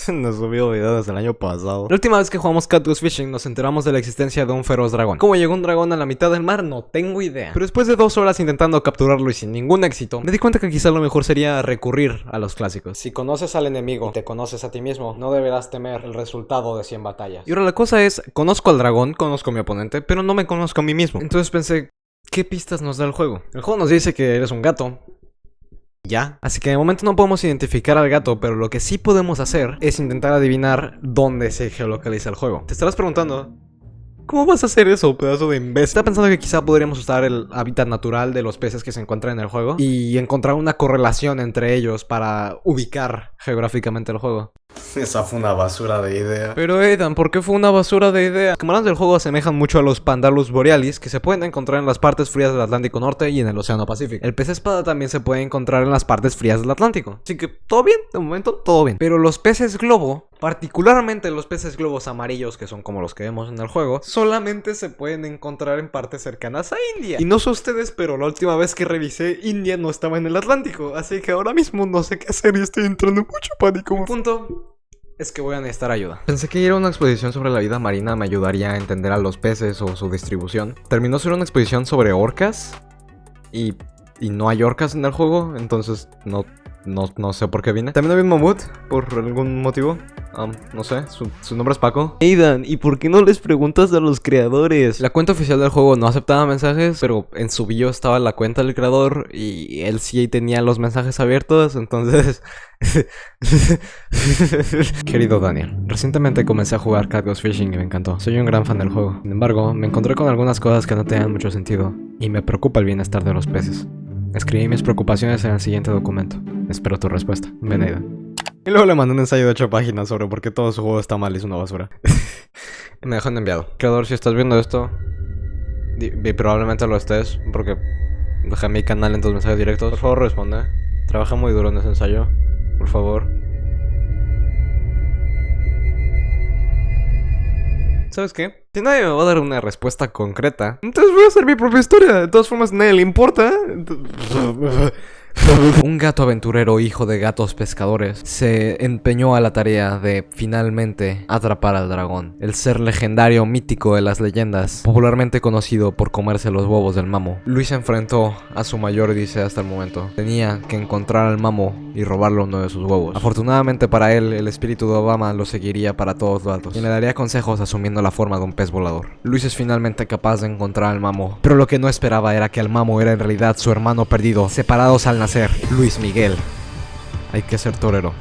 No subió video desde el año pasado. La última vez que jugamos Cat Goes Fishing nos enteramos de la existencia de un feroz dragón. ¿Cómo llegó un dragón a la mitad del mar? No tengo idea. Pero después de 2 horas intentando capturarlo y sin ningún éxito, me di cuenta que quizá lo mejor sería recurrir a los clásicos. Si conoces al enemigo y te conoces a ti mismo, no deberás temer el resultado de 100 batallas. Y ahora la cosa es, conozco al dragón, conozco a mi oponente, pero no me conozco a mí mismo. Entonces pensé, ¿qué pistas nos da el juego? El juego nos dice que eres un gato. Ya. Así que de momento no podemos identificar al gato, pero lo que sí podemos hacer es intentar adivinar dónde se geolocaliza el juego. Te estarás preguntando, ¿cómo vas a hacer eso, pedazo de imbécil? Estaba pensando que quizá podríamos usar el hábitat natural de los peces que se encuentran en el juego y encontrar una correlación entre ellos para ubicar geográficamente el juego. Esa fue una basura de idea. Pero Aidan, ¿por qué fue una basura de idea? Los camarones del juego asemejan mucho a los Pandalus borealis, que se pueden encontrar en las partes frías del Atlántico Norte y en el Océano Pacífico. El pez espada también se puede encontrar en las partes frías del Atlántico. Así que todo bien, de momento todo bien. Pero los peces globo, particularmente los peces globos amarillos, que son como los que vemos en el juego, solamente se pueden encontrar en partes cercanas a India. Y no sé ustedes, pero la última vez que revisé, India no estaba en el Atlántico. Así que ahora mismo no sé qué hacer y estoy entrando en mucho pánico. Mi punto es que voy a necesitar ayuda. Pensé que ir a una exposición sobre la vida marina me ayudaría a entender a los peces o su distribución. Terminó siendo una exposición sobre orcas y no hay orcas en el juego, entonces no sé por qué vine. También había un mamut, por algún motivo. No sé, su nombre es Paco. Aidan, ¿y por qué no les preguntas a los creadores? La cuenta oficial del juego no aceptaba mensajes, pero en su bio estaba la cuenta del creador y él sí tenía los mensajes abiertos, entonces... Querido Daniel, recientemente comencé a jugar Cat Goes Fishing y me encantó. Soy un gran fan del juego. Sin embargo, me encontré con algunas cosas que no tenían mucho sentido y me preocupa el bienestar de los peces. Escribí mis preocupaciones en el siguiente documento. Espero tu respuesta. Ven, Aidan. Y luego le mandé un ensayo de 8 páginas sobre por qué todo su juego está mal y es una basura. Y me dejó en enviado. Creador, si estás viendo esto, y probablemente lo estés, porque dejé mi canal en tus mensajes directos, por favor responde. Trabaja muy duro en ese ensayo, por favor. ¿Sabes qué? Si nadie me va a dar una respuesta concreta, entonces voy a hacer mi propia historia. De todas formas, nadie le importa. Un gato aventurero, hijo de gatos pescadores, se empeñó a la tarea de finalmente atrapar al dragón, el ser legendario mítico de las leyendas, popularmente conocido por comerse los huevos del mamo. Luis se enfrentó a su mayor odisea hasta el momento. Tenía que encontrar al mamo y robarle uno de sus huevos. Afortunadamente para él, el espíritu de Obama lo seguiría para todos lados y le daría consejos asumiendo la forma de un pez volador. Luis es finalmente capaz de encontrar al mamo, pero lo que no esperaba era que el mamo era en realidad su hermano perdido, separados al nacer, Luis Miguel. Hay que ser torero,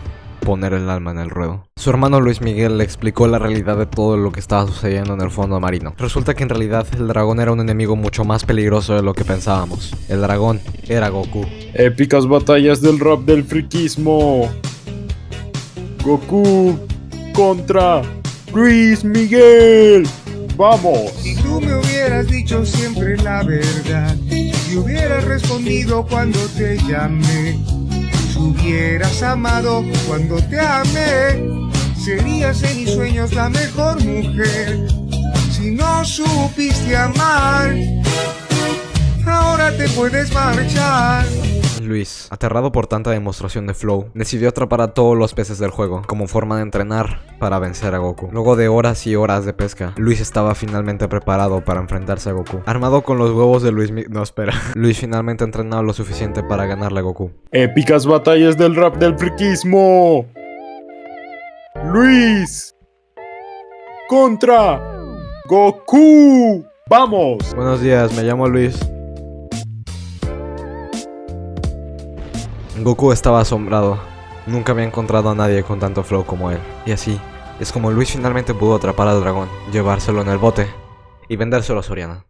poner el alma en el ruedo. Su hermano Luis Miguel le explicó la realidad de todo lo que estaba sucediendo en el fondo marino. Resulta que en realidad el dragón era un enemigo mucho más peligroso de lo que pensábamos. El dragón era Goku. Épicas batallas del rap del friquismo. Goku contra Luis Miguel. ¡Vamos! Si tú me hubieras dicho siempre la verdad, si hubieras respondido cuando te llamé, si hubieras amado cuando te amé, serías en mis sueños la mejor mujer. Si no supiste amar, ahora te puedes marchar. Luis, aterrado por tanta demostración de flow, decidió atrapar a todos los peces del juego como forma de entrenar para vencer a Goku. Luego de horas y horas de pesca, Luis estaba finalmente preparado para enfrentarse a Goku. Armado con los huevos de Luis No, espera. Luis finalmente entrenado lo suficiente para ganarle a Goku. Épicas batallas del rap del friquismo. Luis contra Goku. ¡Vamos! Buenos días, me llamo Luis. Goku estaba asombrado. Nunca había encontrado a nadie con tanto flow como él. Y así es como Luis finalmente pudo atrapar al dragón, llevárselo en el bote y vendérselo a Soriana.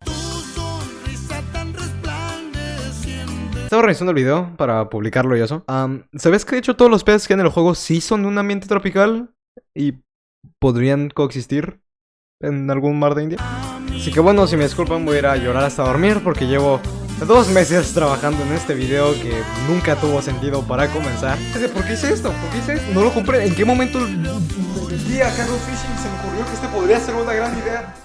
Estaba revisando el video para publicarlo y eso. ¿Sabes que de hecho todos los peces que hay en el juego sí son de un ambiente tropical? Y podrían coexistir en algún mar de India. Así que bueno, si me disculpan, voy a ir a llorar hasta dormir porque llevo 2 meses trabajando en este video que nunca tuvo sentido para comenzar. ¿Por qué hice esto? ¿Por qué hice esto? No lo compré. ¿En qué momento el día Cat Goes Fishing se me ocurrió que este podría ser una gran idea?